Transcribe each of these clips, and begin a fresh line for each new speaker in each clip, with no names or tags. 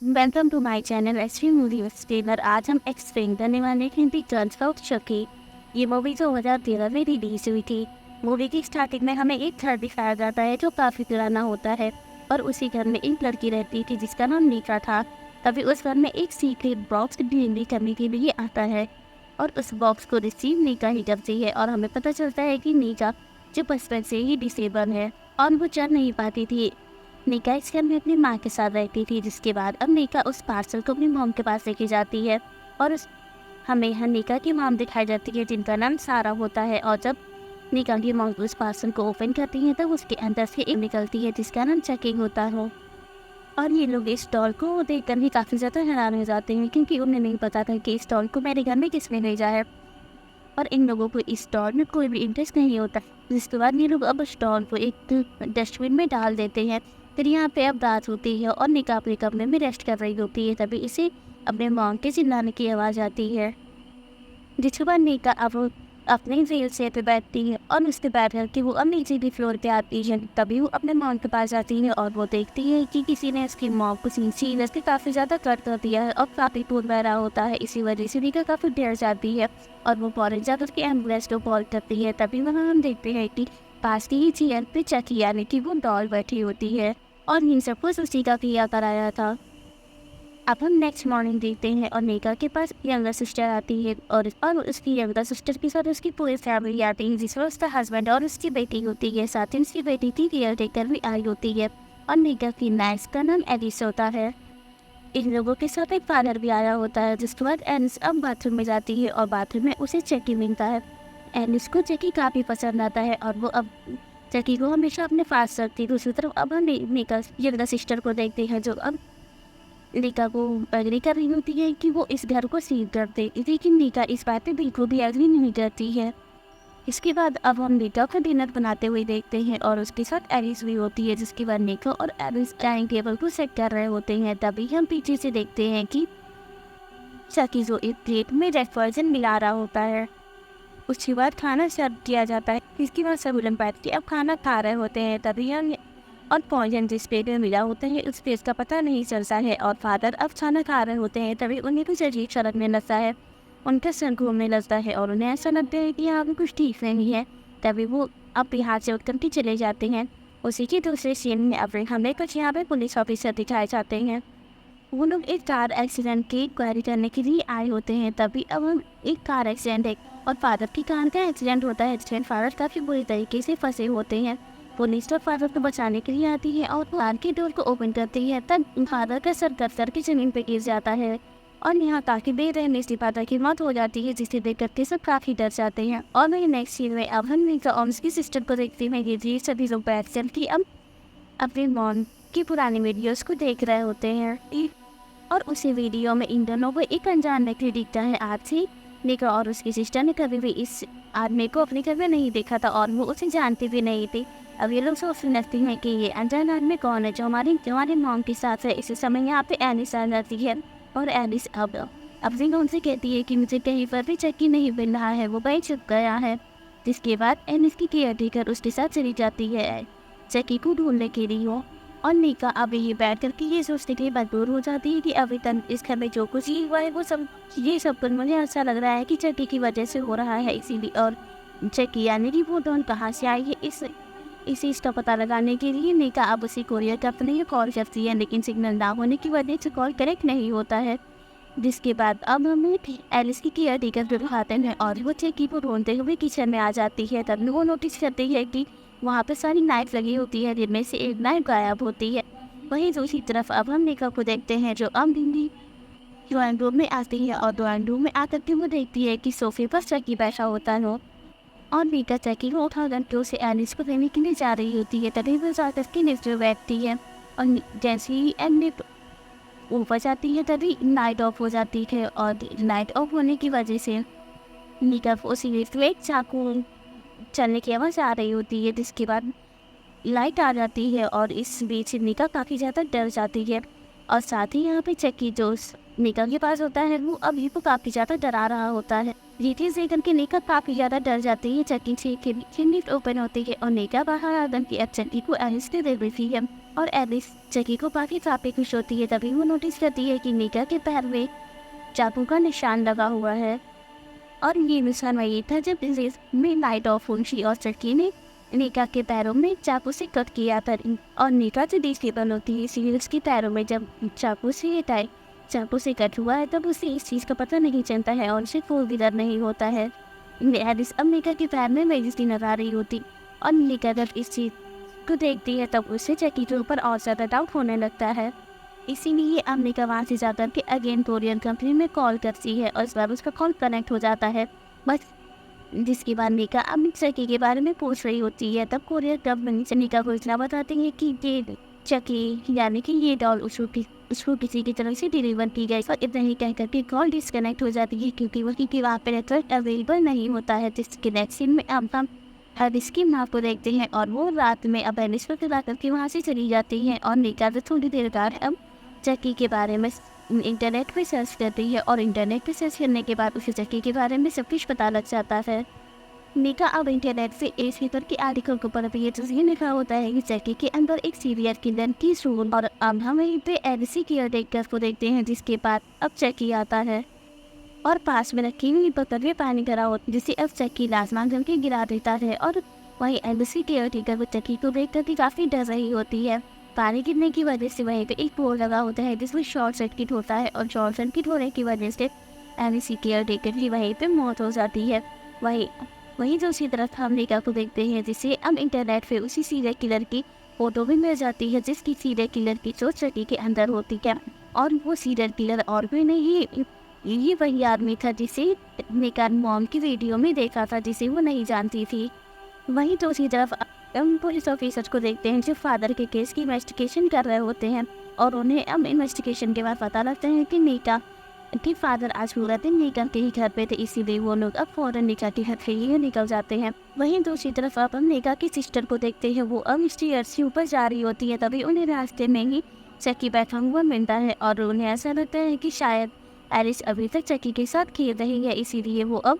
Welcome to my channel SV movie explainer. आज हम explain करने वाले हैं दी गर्ल्स ऑफ चकी। ये मूवी 2013 में रिलीज हुई थी। मूवी की स्टार्टिंग में हमें एक घर दिखाया जाता है जो काफ़ी पुराना होता है और उसी घर में एक लड़की रहती थी जिसका नाम नीका था। तभी उस घर में एक सीक्रेट बॉक्स डिलीवरी करने के लिए आता है और उस बॉक्स को रिसीव नीका ही करती है और हमें पता चलता है कि नीका जो बचपन से ही डिसेबल है और वो चल नहीं पाती थी। नीका इस घर में अपनी माँ के साथ रहती थी, जिसके बाद अब नीका उस पार्सल को अपनी मॉम के पास लेके जाती है और हमें यहाँ नीका की मॉम दिखाई जाती है जिनका नाम सारा होता है। और जब नीका की मॉम उस पार्सल को ओपन करती है तब उसके अंदर से एक निकलती है जिसका नाम चकी होता है। और ये लोग इस डॉल को देखकर भी काफ़ी ज़्यादा हैरान हो जाते हैं क्योंकि उन्हें नहीं पता था कि इस डॉल को मेरे घर में किसने भेजा है और इन लोगों को इस डॉल में कोई भी इंटरेस्ट नहीं होता। जिसके बाद ये लोग अब उस डॉल को एक डस्टबिन में डाल देते हैं। फिर यहाँ पे अब रात होती है और निका अपने कमरे में रेस्ट कर रही होती है, तभी इसे अपने मॉम के चिल्लाने की आवाज़ आती है। जिसके बाद निका अब अपने व्हील चेयर पे बैठती है और उसके बैठ करके वो अब नीचे भी फ्लोर पे आती है। तभी वो अपने मॉम के पास जाती है और वो देखती है कि किसी ने उसकी मॉम को सीरियसली काफ़ी ज़्यादा कट कर दिया है और काफ़ी खून बह रहा होता है। इसी वजह से निका काफ़ी डर जाती है और वो फौरन जाकर उसकी एम्बुलेंस को कॉल करती है। तभी वहाँ हम देखते हैं कि पास की ही चेयर पे चकी यानी कि वो डॉल बैठी होती है और इन सब कुछ उसी का किया कराया था। अब हम नेक्स्ट मॉर्निंग देखते हैं और नीका के पास यंगर सिस्टर आती है और उसकी यंगर सिस्टर के साथ उसकी पूरी फैमिली आती है जिसमें उसका हस्बैंड और उसकी बेटी होती है। साथ ही उसकी बेटी की केयर टेकर भी आई होती है और नीका की नर्स का नाम एलिस होता है। इन लोगों के साथ एक फादर भी आया होता है। जिसके बाद एलिस अब बाथरूम में जाती है और बाथरूम में उसे चकी मिलता है। एलिस को चकी काफ़ी पसंद आता है और वो अब चकी को हमेशा अपने पास रखती है। दूसरी तरफ अब हम नीका यंगर सिस्टर को देखते हैं जो अब नीका को एग्री कर रही होती है कि वो इस घर को सील कर दे, लेकिन नीका इस बात पे बिल्कुल भी एग्री नहीं करती है। इसके बाद अब हम नीका का डिनर बनाते हुए देखते हैं और उसके साथ एलिस भी होती है। जिसके बाद नीका और एलिस डाइनिंग टेबल को सेट कर रहे होते हैं। तभी हम पीछे से देखते हैं कि चकी जो एक प्लेट में रेड वर्जन मिला रहा होता है। उसके बाद खाना सर्व किया जाता है। इसके बाद सब लोग बैठ के अब खाना खा रहे होते हैं। तभी हम और पॉइजन जिस प्लेट में मिला होता है उस प्लेट का पता नहीं चलता है और फादर अब खाना खा रहे होते हैं। तभी उन्हें कुछ अजीब सा लगने लगता है, उनका सर घूमने लगता है और उन्हें ऐसा लगता है कि यहाँ पे कुछ ठीक नहीं है। तभी वो अब यहाँ से उठ करके चले जाते हैं। उसी के दूसरे सीन में अब हमें कुछ यहाँ पे पुलिस ऑफिसर दिखाए जाते हैं। वो लोग एक कार एक्सीडेंट की इंक्वायरी करने के लिए आए होते हैं। तभी अब हम एक कार एक्सीडेंट है और फादर की कार का एक्सीडेंट होता है जिसमें फादर काफ़ी बुरी तरीके से फंसे होते हैं। पुलिस तो फादर को बचाने के लिए आती है और कार की डोर को ओपन करती है। तब फादर का सर कतर के जमीन पर गिर जाता है और यहाँ काफ़ी देर रहने से फादर की मौत हो जाती है, जिसे देख करके सब काफ़ी डर जाते हैं। और वही नेक्स्ट सीन में अब हम नीका और उसकी सिस्टर को देखते हैं कि ये सभी लोग बैठ कर के अब अपने मॉम की पुरानी वीडियोस को देख रहे होते हैं और उसी वीडियो में इन दोनों को एक अनजान व्यक्ति दिखता है। आज से नीका और उसकी सिस्टर ने कभी भी इस आदमी को अपने घर में नहीं देखा था और वो उसे जानती भी नहीं थी। अब ये लोग सोचने लगती हैं कि ये अनजान आदमी कौन है जो हमारे मॉम के साथ है। इसी समय यहाँ पे एलिस आ जाती है और एलिस अब अपनी मॉम से कहती है कि मुझे कहीं पर भी चक्की नहीं मिल रहा है, वो कहीं छुप गया है। जिसके बाद एलिस की केयर टेकर उसके साथ चली जाती है चक्की को ढूंढने के लिए और नीका अब यही बैठ करके ये सोचने के लिए मजबूर हो जाती है कि अभी तक इस घर में जो कुछ ही हुआ है वो सब कुछ मुझे ऐसा लग रहा है कि चक्की की वजह से हो रहा है। इसीलिए और चक्की यानी कि वो डॉन कहाँ से आई है इस चीज़ का पता लगाने के लिए नीका अब उसी कोरियर कंपनी को कॉल करती है, लेकिन सिग्नल ना होने की वजह से कॉल कनेक्ट नहीं होता है। जिसके बाद अब हमें एलिस की केयर टेकर दिखाते हैं और वो चक्की को ढूंढते हुए किचन में आ जाती है। तब वो नोटिस करती है कि वहाँ पे सारी नाइफ लगी होती है जिनमें से एक नाइफ गायब होती है। वहीं दूसरी तरफ अब हम नीका को देखते हैं जो अब दिल्ली ड्राइंग रूम में आती है और ड्राइंग रूम में आकर के वो देखती है कि सोफे पर चक्की बैठा होता है और नीका चक्की को उठा करके उसे एलिस को देने के लिए जा रही होती है। तभी वो जाकर के नीचे बैठती है और जैसे ही एलिस ऊपर जाती है तभी लाइट ऑफ हो जाती है और लाइट ऑफ होने की वजह से नीका को उसी एक चाकू चलने की आवाज़ आ रही होती है। जिसके बाद लाइट आ जाती है और इस बीच नीका काफ़ी ज़्यादा डर जाती है और साथ ही यहाँ पे चक्की जो नीका के पास होता है वो अभी को काफ़ी ज़्यादा डरा रहा होता है। ये चीज़ देख करके नीका काफ़ी ज़्यादा डर जाती है। चक्की से लिफ्ट ओपन होती है और नीका बाहर आकर के अब चक्की को एलिस दे देती है और एलिस चकी को काफ़ी काफ़ी खुश होती है। तभी वो नोटिस करती है कि निका के पैर में चाकू का निशान लगा हुआ है और ये निशान वही था जब में नाइट ऑफ हुई और चक्की ने निका के पैरों में चाकू से कट किया था। और निका जो डिसेबल होती है इसीलिए उसके पैरों में जब चाकू से कट हुआ है तब उसे इस चीज़ का पता नहीं चलता है और उसे कोई भी डर नहीं होता है। एलिस अब निका के पैर में मेडिसिन लगा रही होती और निका जब इस चीज़ को देखती है तब उसे चक्की के ऊपर और ज़्यादा डाउट होने लगता है। इसीलिए अब निका वहाँ से जाकर के अगेन कोरियर कंपनी में कॉल करती है और इस बार उसका कॉल कनेक्ट हो जाता है। बस जिसके बाद निका अब चक्की के बारे में पूछ रही होती है। तब कोरियर कंपनी से निका को इतना बताती है कि ये चक्की यानी कि ये डॉल उसको किसी की तरफ से डिलीवर की गई और इतना ही कह करके कॉल डिस्कनेक्ट हो जाती है क्योंकि वहाँ पे नेटवर्क अवेलेबल नहीं होता है। जिसके नेक्स्ट सीन में अब हम एलिस की माँ को देखते हैं और वो रात में अब एलिस को खिला करके वहाँ से चली जाती है और निका तो थोड़ी देर बाद अब चक्की के बारे में इंटरनेट पे सर्च करती है और इंटरनेट पे सर्च करने के बाद उसे चक्की के बारे में सब कुछ पता लग जाता है। निका अब इंटरनेट से इस पेपर के आर्टिकल को पढ़ती है जिसमें लिखा होता है कि चक्की के अंदर एक सीरियल किलर की सून और अब हम वहीं पे एलिस केयर टेकर को देखते हैं। जिसके बाद अब चक्की आता है और पास में रखी हुई बोतल में पानी भरा होता जिसे अब चक्की लाजमान करके गिरा देता है और वहीं एलिस केयर टेकर वो चक्की को देख करके काफ़ी डर रही होती है। पानी गिरने की वजह से वहीं पे एक बोर्ड लगा होता है जिसमें शॉर्ट सर्किट होता है और शॉर्ट सर्किट होने की वजह से एलिस केयर टेकर की वहीं पे मौत हो जाती है। वहीं दूसरी तरफ हम निका को देखते हैं जिसे अब इंटरनेट पे उसी सीरियल किलर की फोटो भी मिल जाती है जिसकी सीरियल किलर की चोट चक्की के अंदर होती है और वो सीरियल किलर और भी नहीं ये वही आदमी था जिसे निका मॉम की वीडियो में देखा था जिसे वो नहीं जानती थी। वहीं दूसरी तरफ हम पुलिस ऑफिसर को देखते हैं जो फादर के केस की इन्वेस्टिगेशन कर रहे होते हैं और उन्हें अब इन्वेस्टिगेशन के बाद पता लगता है कि निका के फादर आज पूरा दिन निका के ही घर पे थे इसीलिए वो लोग अब फौरन निका के घर से ही निकल जाते हैं। वहीं दूसरी तरफ अब हम निका की सिस्टर को देखते हैं वो अब स्टेयर से ऊपर जा रही होती है तभी उन्हें रास्ते में ही चक्की बैठा हुआ मिलता है और उन्हें ऐसा लगता है कि शायद एलिस अभी तक चक्की के साथ खेल रही है इसीलिए वो अब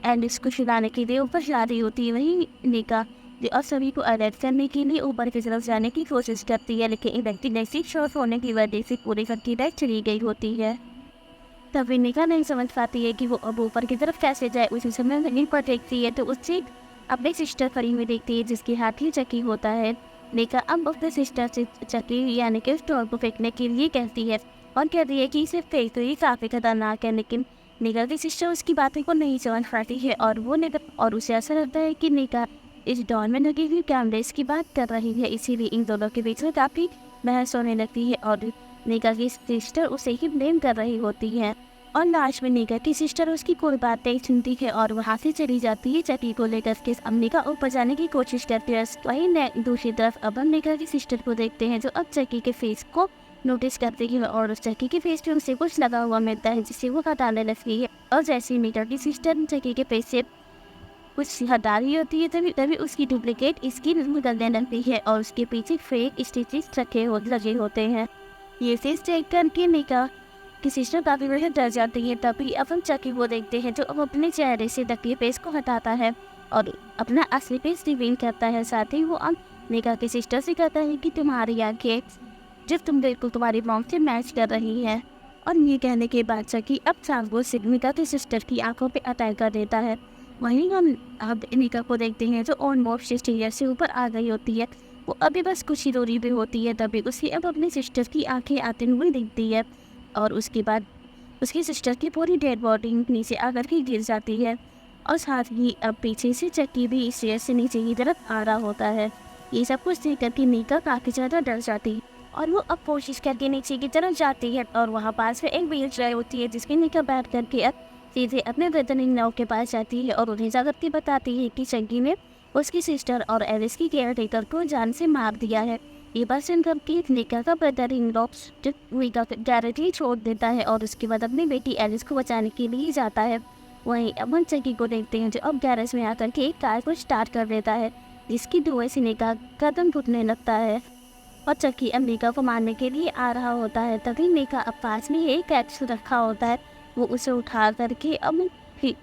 एलिस को छुड़ाने के लिए ऊपर जा रही होती है। वहीं निका और सभी को अलर्ट करने के लिए ऊपर की तरफ जाने की कोशिश करती है लेकिन इलेक्ट्रिक शॉर्ट होने की वजह से पूरी की लाइट चली गई होती है। तभी निका नहीं समझ पाती है कि वो अब ऊपर की तरफ कैसे जाए। उसी समय जमीन पर देखती है तो उससे अपनी सिस्टर खड़ी हुई देखती है जिसके हाथ ही चक्की होता है। निका अब अपने सिस्टर से चक्की यानी कि स्टोर को फेंकने के लिए कहती है और कहती है कि इसे फेंक तो ये काफ़ी खतरनाक है लेकिन निका की सिस्टर उसकी बातें को नहीं समझ पाती है और उसे ऐसा लगता है कि निका इस डॉल में लगी हुई कैमरेज की बात कर रही है इसीलिए इन दोनों के बीच में काफ़ी बहस होने लगती है और निका की सिस्टर उसे ही ब्लेम कर रही होती है और लास्ट में निका की सिस्टर उसकी कोई बात नहीं सुनती है और वहाँ से चली जाती है चक्की को लेकर के अम्मी का ऊपर जाने की कोशिश करती है। वहीं दूसरी तरफ अब हम निका की सिस्टर को देखते हैं जो अब चक्की के फेस को नोटिस करती है और उस चक्की के फेस पे उसे कुछ लगा हुआ मिलता है जिसे वो हटाने लगती है और जैसे ही निका की सिस्टर चक्की के फेस से कुछ हटा रही होती है तभी उसकी डुप्लीकेट स्किन निकलने लगती है और उसके पीछे फेक स्टिचेस लगे होते हैं। ये फेस चेक करके निका की सिस्टर काफ़ी बड़े डर जाती है। तभी अब हम चक्की को देखते हैं जो अब अपने चेहरे से नकली फेस को हटाता है और अपना असली फेस रिवील करता है। साथ ही वो अब निका की सिस्टर से कहता है कि तुम्हारी आंखें जब तुम बिल्कुल तुम्हारी मॉम से मैच कर रही है और ये कहने के बाद चक्की अब सांगो से निका की सिस्टर की आंखों पे अटैक कर देता है। वहीं हम अब निका को देखते हैं जो ऑलमोस्ट स्टेयर से ऊपर आ गई होती है। वो अभी बस कुछ ही दूरी पे होती है तभी उसे अब अपनी सिस्टर की आंखें आते हुए दिखती है और उसके बाद उसकी सिस्टर की पूरी डेड बॉडी नीचे आकर के गिर जाती है और साथ ही अब पीछे से चक्की भी स्टेयर से नीचे की तरफ आ रहा होता है। ये सब कुछ देख करके निका काफ़ी ज़्यादा डर जाती है और वो अब कोशिश करके नीचे की तरफ जाती है और वहाँ पास में एक व्हील चेयर होती है जिसके निका बैठ करके अब सीधे अपने ब्रदर इन लॉ के पास जाती है और उन्हें जाकर के बताती है कि चक्की ने उसकी सिस्टर और एलिस की केयर टेकर को जान से मार दिया है। ये बात सुनकर के निका का ब्रदर इन लॉ डायरेक्टली छोड़ देता है और उसके बाद अपनी बेटी एलिस को बचाने के लिए जाता है। वहीं अब हम चक्की को देखते हैं जो अब गैरेज में आकर के एक कार को स्टार्ट कर देता है जिसकी धुएं से निका कदम घुटने लगता है और चक्की अब निका को मारने के लिए आ रहा होता है। तभी निका अब पास में एक कैप्स रखा होता है वो उसे उठा करके अब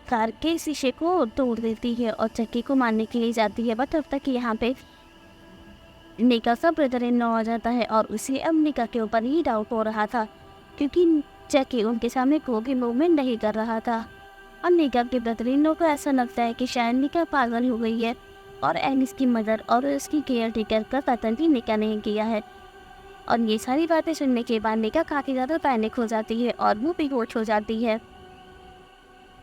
कार के शीशे को तोड़ देती है और चक्की को मारने के लिए जाती है। बट अब तक यहाँ पे निका का ब्रदर इन लॉ आ जाता है और उसे अब निका के ऊपर ही डाउट हो रहा था, क्योंकि जैकी उनके सामने कोई भी मूवमेंट नहीं कर रहा था। और निका के ब्रदर इन लॉ को ऐसा लगता है कि शायद निका पागल हो गई है और एलिस की मदर और उसकी केयर टेकर का कत्ल भी निका ने किया है। और ये सारी बातें सुनने के बाद निका काफ़ी ज़्यादा पैनिक हो जाती है और वो बेहोश हो जाती है।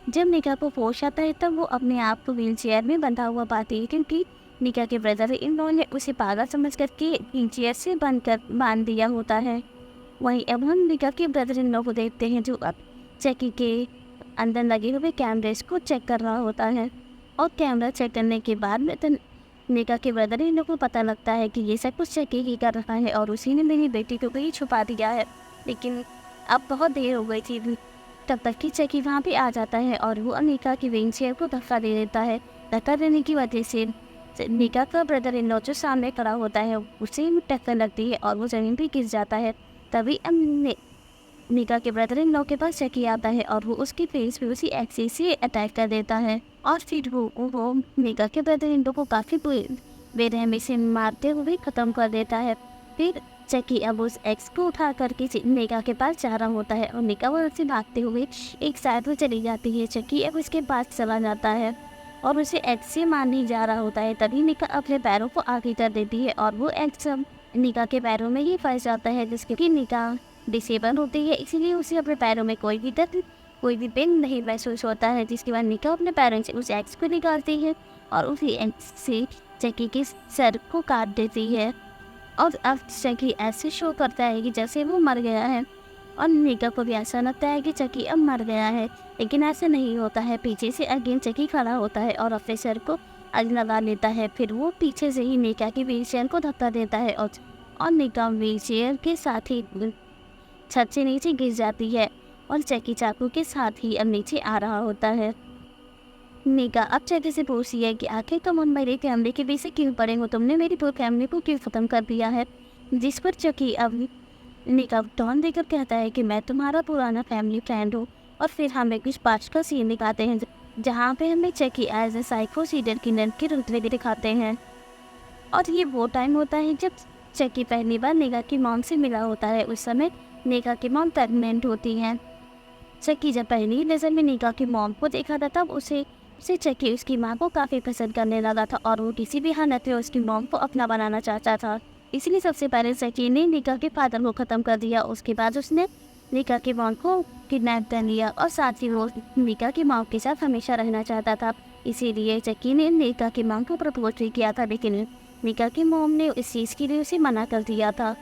जब निका को होश आता है तब वो अपने आप को व्हील चेयर में बंधा हुआ पाती है, क्योंकि निका के ब्रदर इन लॉ ने उसे पागल समझ कर के व्हील चेयर से बांध दिया होता है। वहीं अब हम निका के ब्रदर इन लॉ को देखते हैं, जो अब जैकी के अंदर लगे हुए कैमरेज को चेक कर रहा होता है। और कैमरा चेक करने के बाद में तो निका के ब्रदर इन लोग को पता लगता है कि ये सब कुछ जैकी ही कर रहा है और उसी ने मेरी बेटी को कहीं छुपा दिया है। लेकिन अब बहुत देर हो गई थी, तब तक कि जैकी वहाँ पे आ जाता है और वो निका की व्हील चेयर को धक्का दे देता है। धक्का देने की वजह से निका का ब्रदर इन लॉ जो सामने खड़ा होता है उसे टक्कर लगती है और वो ज़मीन पर गिर जाता है। तभी अब निका के ब्रदर इन लॉ के पास जैकी आता है और वो उसके फेस पे उसी एक्सिस से अटैक कर देता है। और फिर वो निका के ब्रदर इन लॉ को काफ़ी बेरहमी से मारते हुए ख़त्म कर देता है। फिर जैकी अब उस एक्स को उठा करके निका के पास जा रहा होता है और निका वहाँ से भागते हुए एक साइड में चली जाती है। जैकी अब उसके पास चला जाता है और उसे एक्स से मारने जा रहा होता है। तभी निका अपने पैरों को आगे कर देती है और वो एक्स निका के पैरों में ही फंस जाता है, जिसके कि निका डिसेबल होती है, इसीलिए उसे अपने पैरों में कोई भी दर्द कोई भी पेन नहीं महसूस होता है। जिसके बाद निका अपने पैरों से उस एक्स को निकालती है और उसी एक्स से जैकी के सर को काट देती है। और अब जैकी ऐसे शो करता है कि जैसे वो मर गया है और निका को भी ऐसा लगता है कि जैकी अब मर गया है, लेकिन ऐसा नहीं होता है। पीछे से अगेन जैकी खड़ा होता है और अपने सर को आग लगा लेता है। फिर वो पीछे से ही निका की व्हील चेयर को धक्का देता है और निका व्हील चेयर के साथ ही छत से नीचे गिर जाती है और जैकी चाकू के साथ ही अब नीचे आ रहा होता है। निका अब जैकी से पूछती है कि आखिर तुम मेरे फैमिली के पीछे क्यों पड़े हो, तुमने मेरी पूरी फैमिली को क्यों ख़त्म कर दिया है। जिस पर जैकी अब निका टॉन देकर कहता है कि मैं तुम्हारा पुराना फैमिली फ्रेंड हूँ। और फिर हमें कुछ पास्ट का सीन दिखाते हैं जहाँ पे हमें Jackie as a psycho serial killer के रुतबे दिखाते हैं। और ये वो टाइम होता है जब जैकी पहली बार निका की मॉम से मिला होता है। उस समय निका की मॉम प्रेग्नेंट होती हैं। जैकी जब पहली नज़र में निका की मॉम को देखा था तब उसे जैकी उसकी माँ को काफ़ी पसंद करने लगा था और वो किसी भी हालत में उसकी मॉम को अपना बनाना चाहता था। इसलिए सबसे पहले जैकी ने निका के फादर को ख़त्म कर दिया। उसके बाद उसने निका की मॉम को किडनैप कर लिया और साथ ही वो निका की मॉम के साथ हमेशा रहना चाहता था। इसीलिए जैकी ने निका की मॉम को प्रपोज भी किया था, लेकिन निका की मॉम ने इस चीज़ के लिए उसे मना कर दिया था।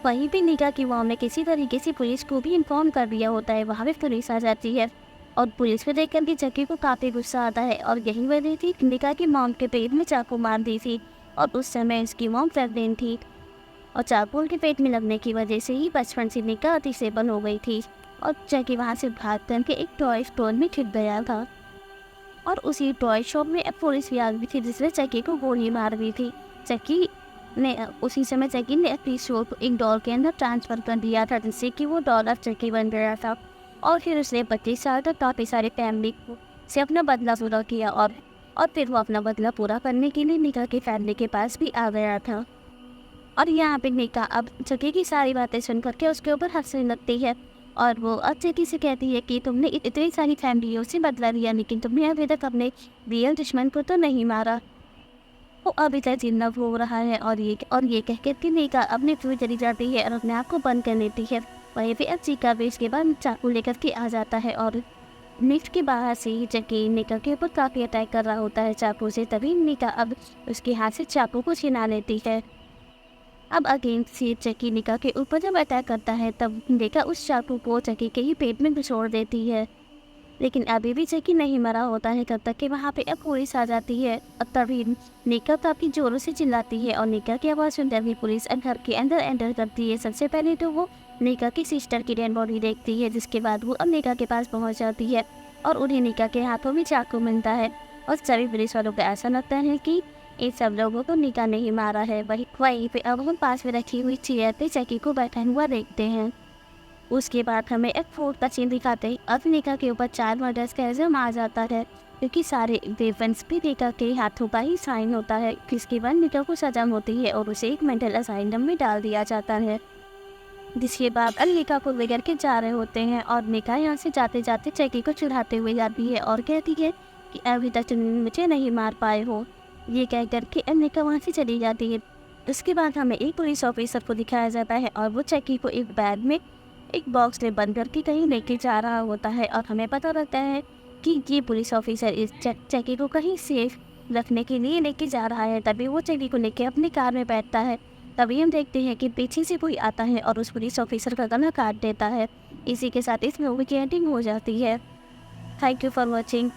वहीं भी निका की मॉम ने किसी तरीके से पुलिस को भी इन्फॉर्म कर दिया होता है। वहाँ भी पुलिस आ जाती है और पुलिस को देखकर भी जैकी को काफ़ी गुस्सा आता है और यही वजह थी निका की मॉम के पेट में चाकू मार दी थी और उस समय उसकी मॉम प्रेग्नेंट थी और चाकू उनके पेट में लगने की वजह से ही बचपन से निका डिसेबल हो गई थी। और जैकी वहाँ से भाग करके एक टॉय स्टोर में छिप गया था और उसी टॉय शॉप में अब पुलिस भी आ गई थी, जिसने जैकी को गोली मार दी थी। जैकी ने उसी समय जैकी ने अपनी शो को एक डॉल के अंदर ट्रांसफ़र कर दिया था, जिससे कि वो डॉल अब जैकी बन गया था। और फिर उसने 25 साल तक काफ़ी सारे फैमिली से अपना बदला पूरा किया और फिर वो अपना बदला पूरा करने के लिए निका की फैमिली के पास भी आ गया था। और यहाँ पे निका अब जैकी की सारी बातें सुन करके उसके ऊपर हंसने लगती है और वो अब जैकी से कहती है कि तुमने इतनी सारी फैमिलियों से बदला लिया, लेकिन तुमने अभी तक अपने रियल दुश्मन को तो नहीं मारा। वो अभी तक जिंदा हो रहा है और ये कह के निका अपने फिर चली जाती है और अपने आप को बंद कर लेती है। वहीं पे अब चीका भी इसके बाद चाकू लेकर के आ जाता है और लिफ्ट के बाहर से ही जैकी निका के ऊपर काफ़ी अटैक कर रहा होता है चाकू से। तभी निका अब उसके हाथ से चाकू को छीना लेती है। अब अगेन से जैकी निका के ऊपर जब अटैक करता है तब निका उस चाकू को जैकी के ही पेट में घुसोड़ देती है, लेकिन अभी भी जैकी नहीं मरा होता है। तब तक कि वहाँ पे अब पुलिस आ जाती है और तभी निका काफ़ी ज़ोरों से चिल्लाती है और निका की आवाज़ सुनकर भी पुलिस घर के अंदर एंटर करती है। सबसे पहले तो वो निका की सिस्टर की डेड बॉडी देखती है, जिसके बाद वो अब निका के पास पहुँच जाती है और उन्हें निका के हाथों में चाकू मिलता है और सभी पुलिस वालों को ऐसा लगता है कि इन सब लोगों को निका नहीं मारा है। वहीं पे अब हम पास में रखी हुई चेयर पे जैकी को बैठा हुआ देखते हैं। उसके बाद हमें एक फोर्ट का सीन दिखाते हैं। अब निका के ऊपर 4 मर्डर्स का इल्ज़ाम आ जाता है, क्योंकि सारे वेपन्स भी निका के हाथों का ही साइन होता है, जिसके बाद निका को सजा होती है और उसे एक मेंटल असाइलम में डाल दिया जाता है। जिसके बाद निका को लेकर के जा रहे होते हैं और निका यहाँ से जाते जाते चैकी को चिढ़ाते हुए जाती है और कहती है कि अभी तक तुम मुझे नहीं मार पाए हो। ये कह करके निका वहाँ से चली जाती है। उसके बाद हमें एक पुलिस ऑफिसर को दिखाया जाता है और वो चैकी को एक बैग में एक बॉक्स में बंद करके कहीं लेके जा रहा होता है और हमें पता लगता है कि ये पुलिस ऑफिसर इस चैकी को कहीं सेफ रखने के लिए लेके जा रहा है। तभी वो चैकी को लेके अपनी कार में बैठता है। तभी हम देखते हैं कि पीछे से कोई आता है और उस पुलिस ऑफिसर का गला काट देता है। इसी के साथ इस मूवी की एंडिंग हो जाती है। Thank you for watching.